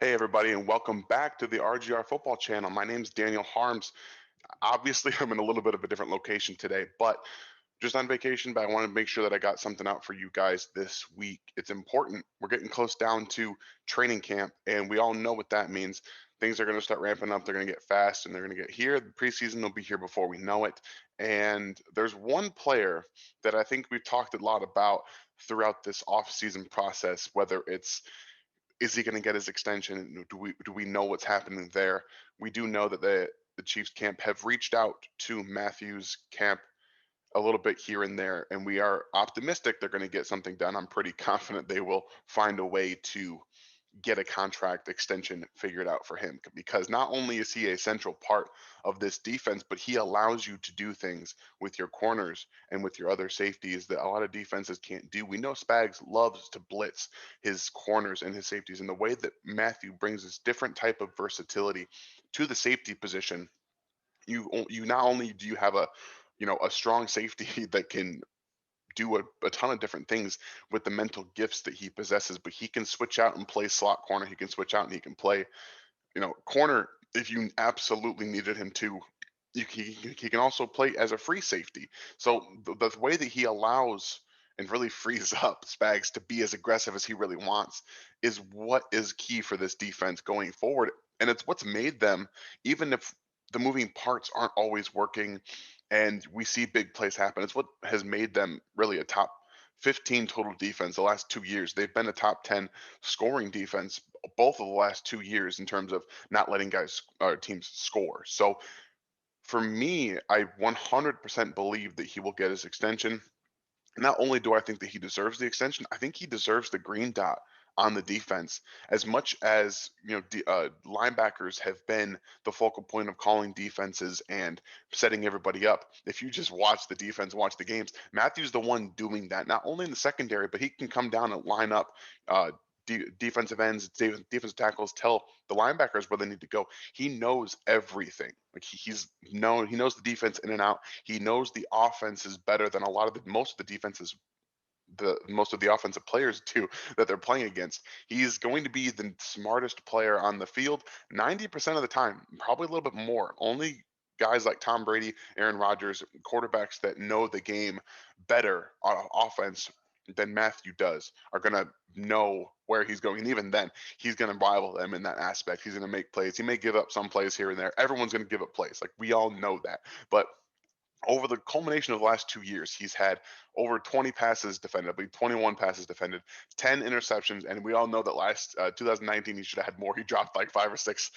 Hey, everybody, and welcome back to the RGR Football Channel. My name's Daniel Harms. Obviously, I'm in a little bit of a different location today, but just on vacation, but I want to make sure that I got something out for you guys this week. It's important. We're getting close down to training camp, and we all know what that means. Things are going to start ramping up. They're going to get fast, and they're going to get here. The preseason will be here before we know it. And there's one player that I think we've talked a lot about throughout this offseason process, whether it's is he going to get his extension? Do we know what's happening there? We do know that the Chiefs camp have reached out to Matthew's camp a little bit here and there, and we are optimistic they're going to get something done. I'm pretty confident they will find a way to get a contract extension figured out for him because not only is he a central part of this defense, but he allows you to do things with your corners and with your other safeties that a lot of defenses can't do. We know Spags loves to blitz his corners and his safeties, and the way that Matthew brings this different type of versatility to the safety position, you not only do you have a strong safety that can do a ton of different things with the mental gifts that he possesses, but he can switch out and play slot corner. He can switch out and he can play, corner if you absolutely needed him to. He can also play as a free safety. So the way that he allows and really frees up Spags to be as aggressive as he really wants is what is key for this defense going forward. And it's what's made them, even if the moving parts aren't always working and we see big plays happen, it's what has made them really a top 15 total defense the last 2 years. They've been a top 10 scoring defense both of the last 2 years in terms of not letting guys or teams score. So for me, I 100% believe that he will get his extension. Not only do I think that he deserves the extension, I think he deserves the green dot on the defense. As much as linebackers have been the focal point of calling defenses and setting everybody up. If you just watch the defense, watch the games, Matthew's the one doing that. Not only in the secondary, but he can come down and line up. Defensive ends, defensive tackles, tell the linebackers where they need to go. He knows everything. Like he knows the defense in and out. He knows the offenses better than a lot of most of the defenses, the most of the offensive players do that they're playing against. He's going to be the smartest player on the field 90% of the time, probably a little bit more. Only guys like Tom Brady, Aaron Rodgers, quarterbacks that know the game better on offense than Matthew does are going to know where he's going. And even then, he's going to rival them in that aspect. He's going to make plays. He may give up some plays here and there. Everyone's going to give up plays. Like we all know that. But over the culmination of the last 2 years, he's had over 20 passes defended, I believe 21 passes defended, 10 interceptions, and we all know that last 2019 he should have had more. He dropped like 5 or 6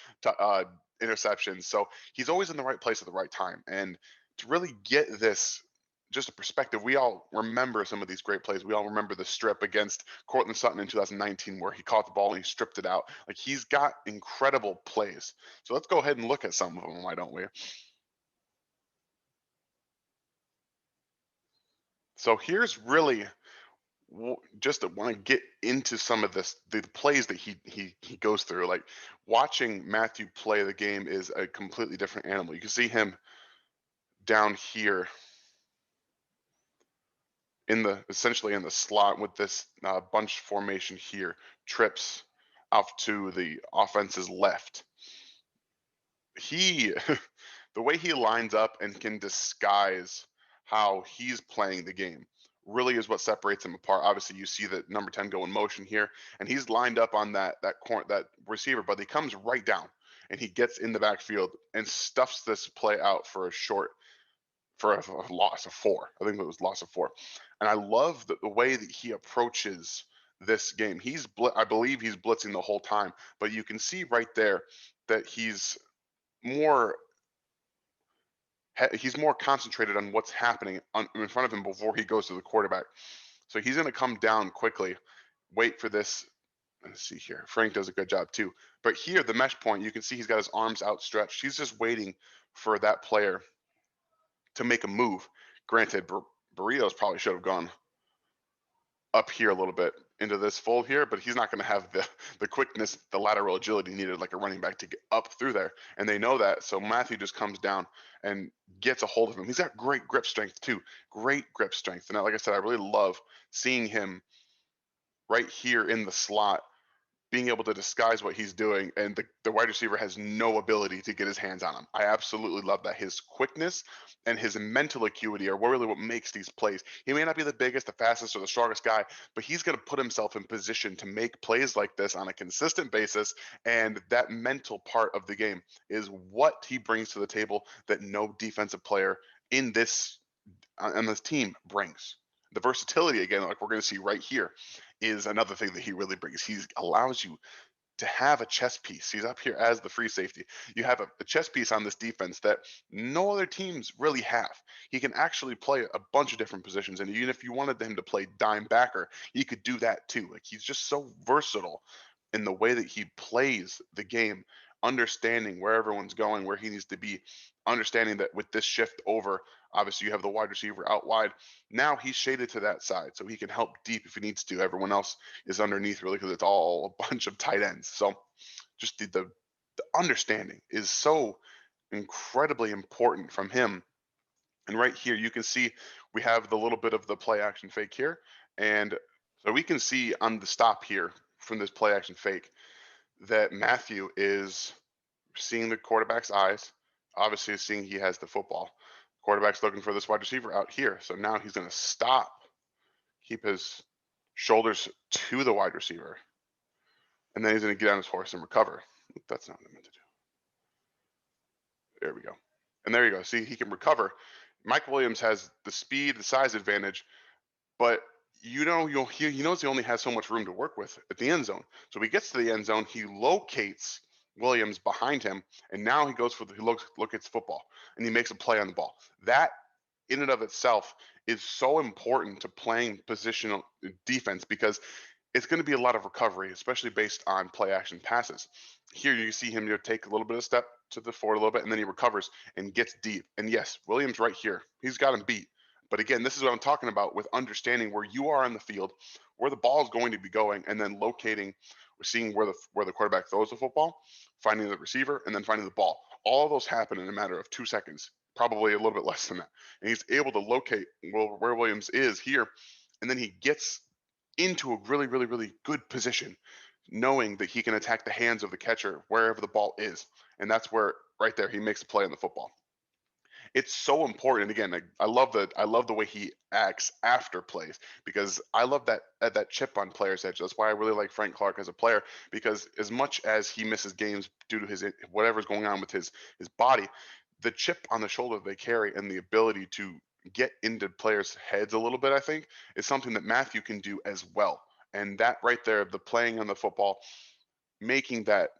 interceptions, so he's always in the right place at the right time. And to really get this, just a perspective, we all remember some of these great plays. We all remember the strip against Cortland Sutton in 2019 where he caught the ball and he stripped it out. Like he's got incredible plays. So let's go ahead and look at some of them, why don't we? So here's really just to want to get into some of this the plays that he goes through. Like watching Matthew play the game is a completely different animal. You can see him down here in the essentially in the slot with this bunch formation here, trips off to the offense's left. He the way he lines up and can disguise how he's playing the game really is what separates him apart. Obviously, you see that number 10 go in motion here, and he's lined up on that receiver, but he comes right down and he gets in the backfield and stuffs this play out for a short for a loss of four. I think it was loss of four. And I love the way that he approaches this game. I believe he's blitzing the whole time, but you can see right there that more he's more concentrated on what's happening in front of him before he goes to the quarterback. So he's going to come down quickly, wait for this. Let's see here. Frank does a good job too. But here, the mesh point, you can see he's got his arms outstretched. He's just waiting for that player to make a move. Granted, Burritos probably should have gone up here a little bit into this fold here, but he's not going to have the quickness, the lateral agility needed like a running back to get up through there. And they know that. So Matthew just comes down and gets a hold of him. He's got great grip strength too. Great grip strength. And like I said, I really love seeing him right here in the slot being able to disguise what he's doing, and the wide receiver has no ability to get his hands on him. I absolutely love that. His quickness and his mental acuity are really what makes these plays. He may not be the biggest, the fastest, or the strongest guy, but he's going to put himself in position to make plays like this on a consistent basis. And that mental part of the game is what he brings to the table that no defensive player in this on this team brings. The versatility, again, like we're going to see right here, is another thing that he really brings. He allows you to have a chess piece. He's up here as the free safety. You have a chess piece on this defense that no other teams really have. He can actually play a bunch of different positions, and even if you wanted him to play dime backer, he could do that too. Like he's just so versatile in the way that he plays the game, understanding where everyone's going, where he needs to be, understanding that with this shift over, obviously you have the wide receiver out wide. Now he's shaded to that side, so he can help deep if he needs to. Everyone else is underneath really because it's all a bunch of tight ends. So just the understanding is so incredibly important from him. And right here, you can see we have the little bit of the play action fake here. And so we can see on the stop here from this play action fake that Mathieu is seeing the quarterback's eyes, obviously seeing he has the football. Quarterback's looking for this wide receiver out here. So now he's going to stop, keep his shoulders to the wide receiver, and then he's going to get on his horse and recover. That's not what I meant to do. There we go. And there you go. See, he can recover. Mike Williams has the speed, the size advantage, but he knows he only has so much room to work with at the end zone. So he gets to the end zone, he locates Williams behind him, and now he goes for he locates the football and he makes a play on the ball. That in and of itself is so important to playing positional defense because it's going to be a lot of recovery, especially based on play action passes. Here you see him take a little bit of step to the forward a little bit, and then he recovers and gets deep. And yes, Williams right here, he's got him beat. But again, this is what I'm talking about with understanding where you are on the field, where the ball is going to be going, and then locating, seeing where the quarterback throws the football, finding the receiver, and then finding the ball. All of those happen in a matter of 2 seconds, probably a little bit less than that. And he's able to locate where Williams is here, and then he gets into a really, really, really good position, knowing that he can attack the hands of the catcher wherever the ball is. And that's where right there he makes a play on the football. It's so important. And again, I love the way he acts after plays because I love that chip on players' edge. That's why I really like Frank Clark as a player because as much as he misses games due to his whatever's going on with his body, the chip on the shoulder they carry and the ability to get into players' heads a little bit, I think, is something that Mathieu can do as well. And that right there, the playing on the football, making that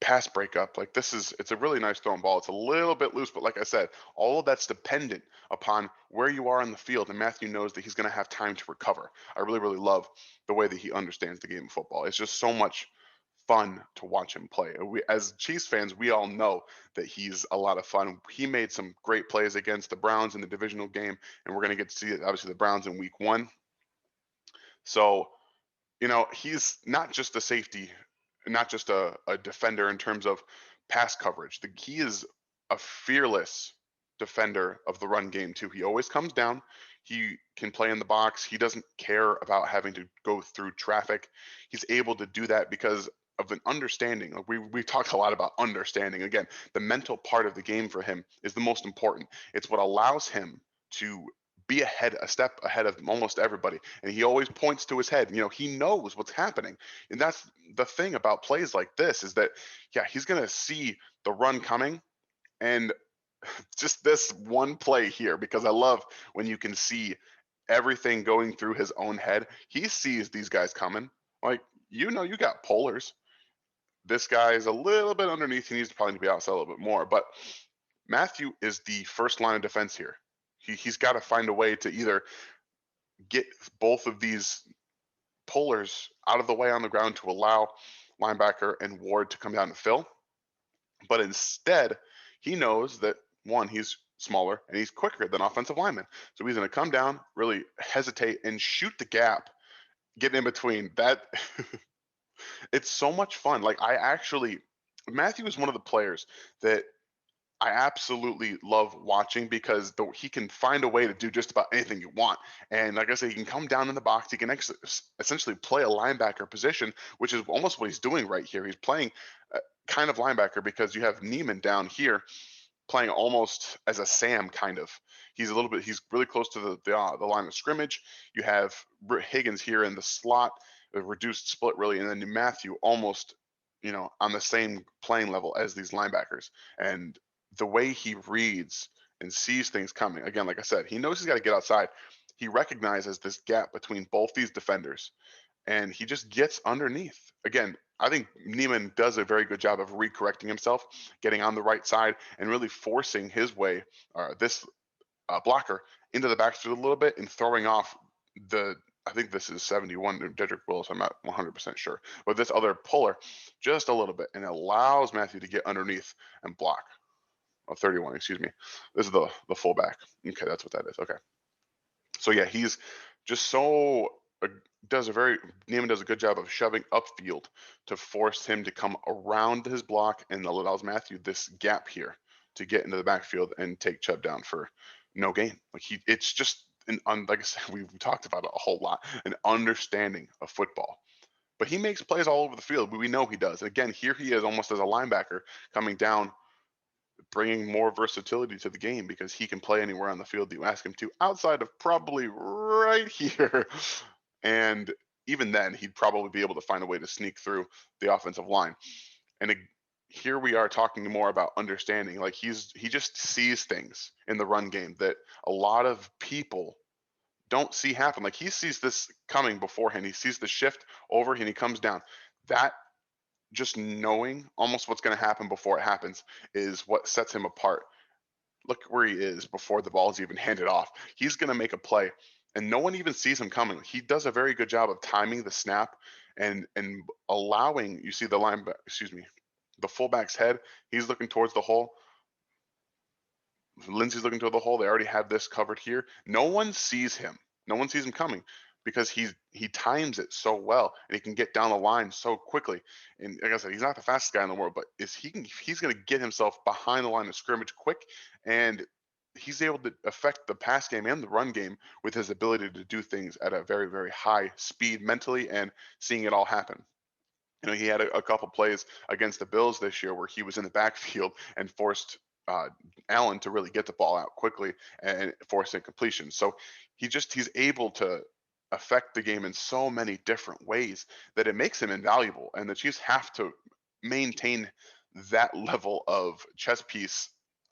pass breakup, like it's a really nice throwing ball. It's a little bit loose, but like I said, all of that's dependent upon where you are on the field. And Mathieu knows that he's going to have time to recover. I really, really love the way that he understands the game of football. It's just so much fun to watch him play. We, as Chiefs fans, we all know that he's a lot of fun. He made some great plays against the Browns in the divisional game, and we're going to get to see obviously the Browns in Week 1. So he's not just a safety, not just a defender in terms of pass coverage. He is a fearless defender of the run game too. He always comes down. He can play in the box. He doesn't care about having to go through traffic. He's able to do that because of an understanding. Like we talked a lot about understanding. Again, the mental part of the game for him is the most important. It's what allows him to be a step ahead of almost everybody. And he always points to his head. He knows what's happening. And that's the thing about plays like this is that, yeah, he's going to see the run coming. And just this one play here, because I love when you can see everything going through his own head. He sees these guys coming. Like, you got polars. This guy is a little bit underneath. He needs to probably be outside a little bit more. But Mathieu is the first line of defense here. He's got to find a way to either get both of these pullers out of the way on the ground to allow linebacker and Ward to come down and fill. But instead, he knows that one, he's smaller and he's quicker than offensive linemen. So he's going to come down, really hesitate and shoot the gap, get in between. That it's so much fun. Like Mathieu is one of the players that I absolutely love watching because he can find a way to do just about anything you want. And like I said, he can come down in the box. He can essentially play a linebacker position, which is almost what he's doing right here. He's playing kind of linebacker because you have Neiman down here playing almost as a Sam kind of. He's really close to the line of scrimmage. You have Higgins here in the slot, a reduced split really, and then Mathieu almost, on the same playing level as these linebackers. And the way he reads and sees things coming, again, like I said, he knows he's got to get outside. He recognizes this gap between both these defenders and he just gets underneath. Again, I think Neiman does a very good job of recorrecting himself, getting on the right side, and really forcing his way, this blocker, into the backfield a little bit and throwing off the. I think this is 71, Jedrick Willis. I'm not 100% sure, but this other puller just a little bit and allows Mathieu to get underneath and block. Oh, 31, excuse me. This is the fullback. Okay, that's what that is. Okay. So yeah, he's just so uh, does a very Neiman does a good job of shoving upfield to force him to come around his block and allows Mathieu this gap here to get into the backfield and take Chubb down for no gain. It's just like I said, we've talked about it a whole lot, an understanding of football. But he makes plays all over the field. We know he does. And again, here he is almost as a linebacker coming down, bringing more versatility to the game because he can play anywhere on the field that you ask him to, outside of probably right here. And even then, he'd probably be able to find a way to sneak through the offensive line. And here we are talking more about understanding. Like he just sees things in the run game that a lot of people don't see happen. Like he sees this coming beforehand. He sees the shift over and he comes down. That just knowing almost what's going to happen before it happens is what sets him apart. Look where he is before the ball is even handed off. He's going to make a play, and no one even sees him coming. He does a very good job of timing the snap and allowing. You see the the fullback's head. He's looking towards the hole. Lindsey's looking toward the hole. They already have this covered here. No one sees him. No one sees him coming because he times it so well and he can get down the line so quickly. And like I said, he's not the fastest guy in the world, but he's going to get himself behind the line of scrimmage quick, and he's able to affect the pass game and the run game with his ability to do things at a very, very high speed mentally and seeing it all happen. He had a couple plays against the Bills this year where he was in the backfield and forced uh, Allen to really get the ball out quickly and force incompletion. So he's able to affect the game in so many different ways that it makes him invaluable. And the Chiefs have to maintain that level of chess piece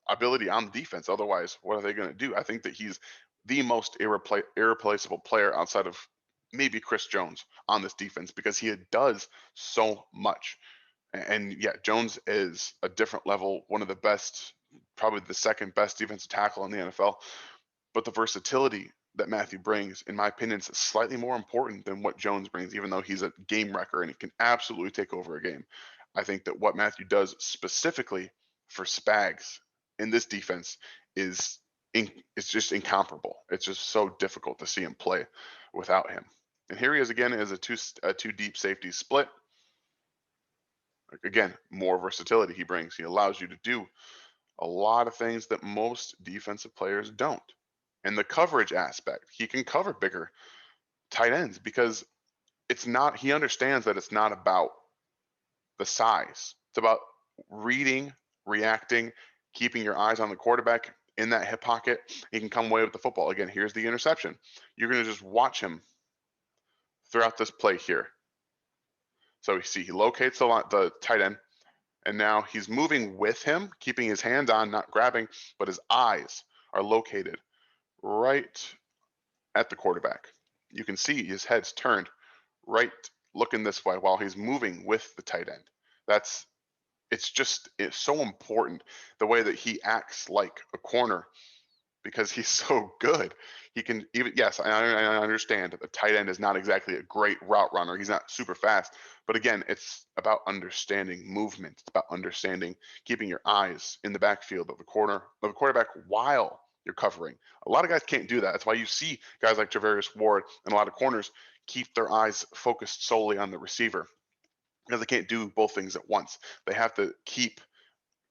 ability on the defense. Otherwise, what are they going to do? I think that he's the most irreplaceable player outside of maybe Chris Jones on this defense because he does so much. And yeah, Jones is a different level, one of the best, probably the second best defensive tackle in the NFL. But the versatility that Mathieu brings, in my opinion, is slightly more important than what Jones brings, even though he's a game wrecker and he can absolutely take over a game. I think that what Mathieu does specifically for Spags in this defense is it's just incomparable. It's just so difficult to see him play without him. And here he is again as a two deep safety split. Again, more versatility he brings. He allows you to do a lot of things that most defensive players don't. And the coverage aspect, he can cover bigger tight ends because he understands that it's not about the size. It's about reading, reacting, keeping your eyes on the quarterback in that hip pocket. He can come away with the football. Again, here's the interception. You're going to just watch him throughout this play here. So you see, he locates the tight end, and now he's moving with him, keeping his hands on, not grabbing, but his eyes are located right at the quarterback. You can see his head's turned right, looking this way while he's moving with the tight end. It's so important the way that he acts like a corner because he's so good. He can even, yes, I understand that the tight end is not exactly a great route runner. He's not super fast. But again, it's about understanding movement. It's about understanding keeping your eyes in the backfield of the quarterback while you're covering. A lot of guys can't do that. That's why you see guys like Javarius Ward and a lot of corners keep their eyes focused solely on the receiver because they can't do both things at once. They have to keep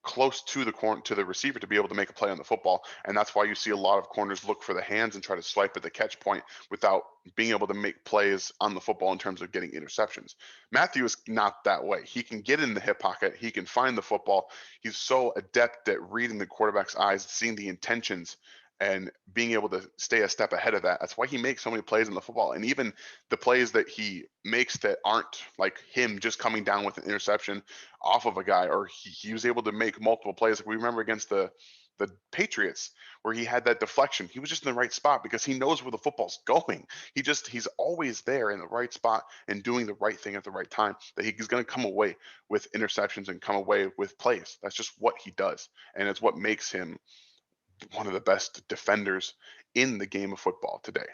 close to the receiver to be able to make a play on the football. And that's why you see a lot of corners look for the hands and try to swipe at the catch point without being able to make plays on the football in terms of getting interceptions. Mathieu is not that way. He can get in the hip pocket, he can find the football. He's so adept at reading the quarterback's eyes, seeing the intentions, and being able to stay a step ahead of that. That's why he makes so many plays in the football. And even the plays that he makes that aren't like him just coming down with an interception off of a guy, or he was able to make multiple plays. Like we remember against the Patriots where he had that deflection. He was just in the right spot because he knows where the football's going. He's always there in the right spot and doing the right thing at the right time, that he's going to come away with interceptions and come away with plays. That's just what he does. And it's what makes him one of the best defenders in the game of football today.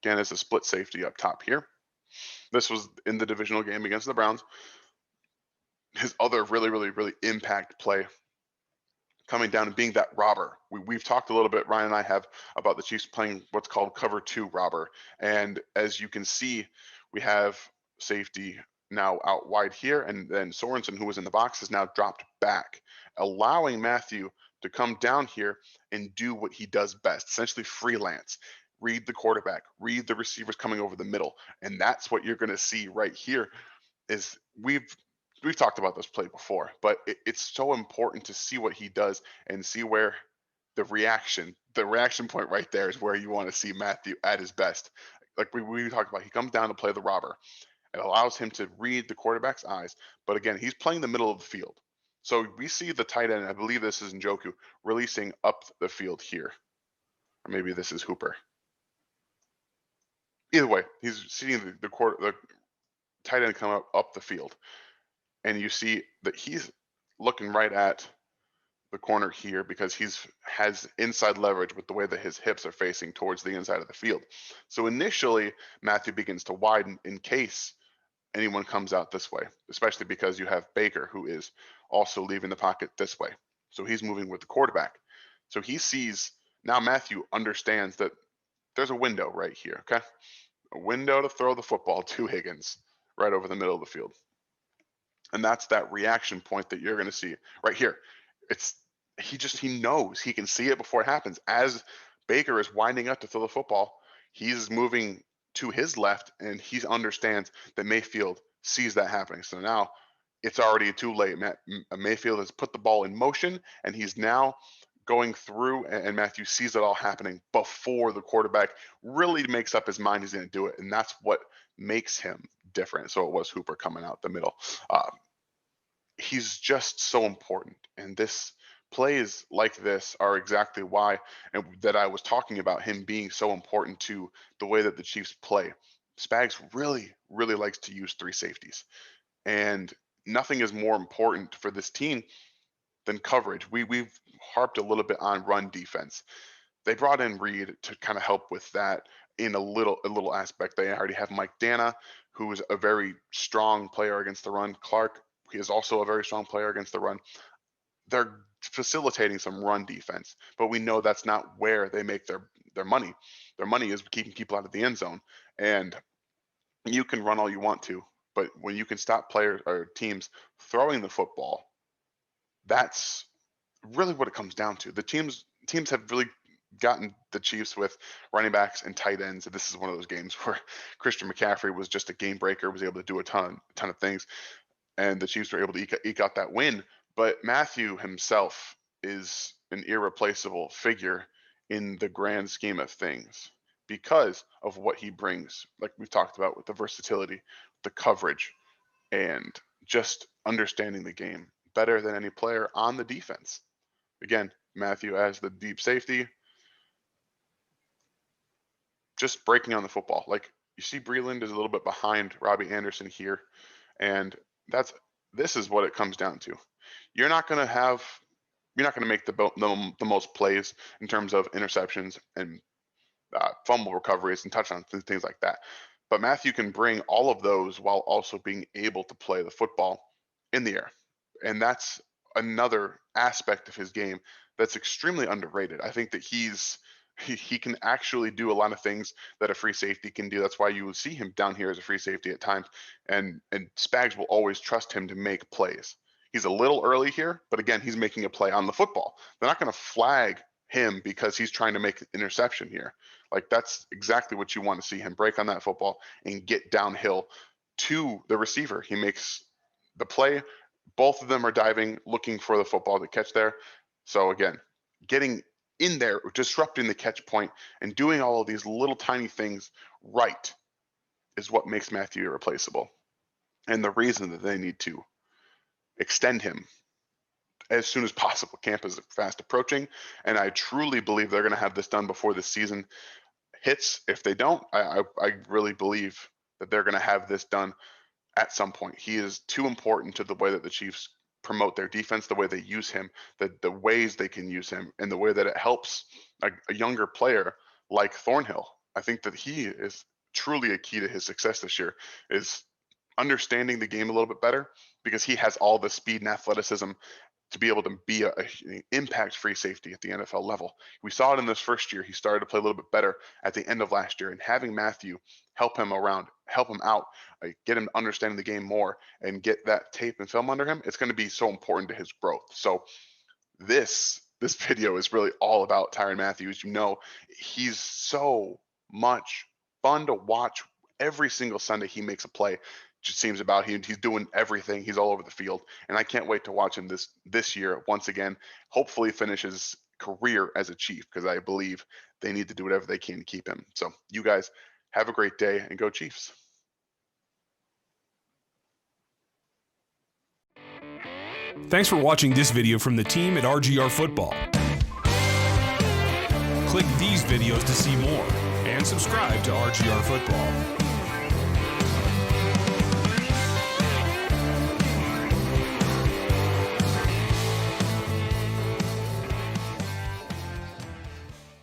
Again, as a split safety up top here. This was in the divisional game against the Browns. His other really impact play coming down and being that robber. We've talked a little bit, Ryan and I have, about the Chiefs playing what's called cover two robber. And as you can see, we have safety now out wide here, and then Sorensen, who was in the box, is now dropped back, allowing Mathieu to come down here and do what he does best, essentially freelance. Read the quarterback, read the receivers coming over the middle. And that's what you're going to see right here. Is we've talked about this play before, but it's so important to see what he does and see where the reaction point right there is where you want to see Mathieu at his best. Like we talked about, he comes down to play the robber. It allows him to read the quarterback's eyes, but again, he's playing the middle of the field. So we see the tight end, I believe this is Njoku, releasing up the field here. Or maybe this is Hooper. Either way, he's seeing the tight end come up the field. And you see that he's looking right at the corner here because has inside leverage with the way that his hips are facing towards the inside of the field. So initially, Mathieu begins to widen in case anyone comes out this way, especially because you have Baker, who is also leaving the pocket this way. So he's moving with the quarterback. So he sees, now Mathieu understands that there's a window right here, okay? A window to throw the football to Higgins right over the middle of the field. And that's that reaction point that you're going to see right here. He knows, he can see it before it happens. As Baker is winding up to throw the football, he's moving to his left, and he understands that Mayfield sees that happening. So now it's already too late. Mayfield has put the ball in motion, and he's now going through, and Mathieu sees it all happening before the quarterback really makes up his mind he's going to do it. And that's what makes him different. So it was Hooper coming out the middle. He's just so important. And this plays like this are exactly why, and that I was talking about him being so important to the way that the Chiefs play. Spags really likes to use three safeties. And nothing is more important for this team than coverage. We've harped a little bit on run defense. They brought in Reed to kind of help with that in a little aspect. They already have Mike Dana, who is a very strong player against the run. Clark, he is also a very strong player against the run. They're facilitating some run defense, but we know that's not where they make their money. Their money is keeping people out of the end zone. And you can run all you want to, but when you can stop players or teams throwing the football, that's really what it comes down to. The teams have really gotten the Chiefs with running backs and tight ends. And this is one of those games where Christian McCaffrey was just a game breaker, was able to do a ton of things, and the Chiefs were able to eke out that win. But Mathieu himself is an irreplaceable figure in the grand scheme of things because of what he brings, like we've talked about, with the versatility, the coverage, and just understanding the game better than any player on the defense. Again, Mathieu as the deep safety, just breaking on the football. Like you see, Breland is a little bit behind Robbie Anderson here, and this is what it comes down to. You're not going to make the most plays in terms of interceptions and fumble recoveries and touchdowns and things like that. But Mathieu can bring all of those while also being able to play the football in the air. And that's another aspect of his game that's extremely underrated. I think that he can actually do a lot of things that a free safety can do. That's why you will see him down here as a free safety at times. And Spags will always trust him to make plays. He's a little early here, but again, he's making a play on the football. They're not going to flag him because he's trying to make an interception here. Like, that's exactly what you want to see him break on that football and get downhill to the receiver. He makes the play. Both of them are diving, looking for the football to catch there. So again, getting in there, disrupting the catch point and doing all of these little tiny things right is what makes Mathieu irreplaceable. And the reason that they need to extend him as soon as possible. Camp is fast approaching, and I truly believe they're going to have this done before the season hits. If they don't, I really believe that they're going to have this done at some point. He is too important to the way that the Chiefs promote their defense, the way they use him, the ways they can use him, and the way that it helps a younger player like Thornhill. I think that he is truly a key to his success this year, is understanding the game a little bit better, because he has all the speed and athleticism to be able to be an impact-free safety at the NFL level. We saw it in this first year. He started to play a little bit better at the end of last year, and having Mathieu help him out, get him understanding the game more, and get that tape and film under him, it's going to be so important to his growth. So this video is really all about Tyrann Mathieu. As you know, he's so much fun to watch. Every single Sunday he makes a play. Just seems about he's doing everything. He's all over the field, and I can't wait to watch him this year once again. Hopefully finish his career as a Chief, because I believe they need to do whatever they can to keep him. So you guys have a great day, and go Chiefs. Thanks for watching this video from the team at RGR Football. Click these videos to see more and subscribe to RGR Football.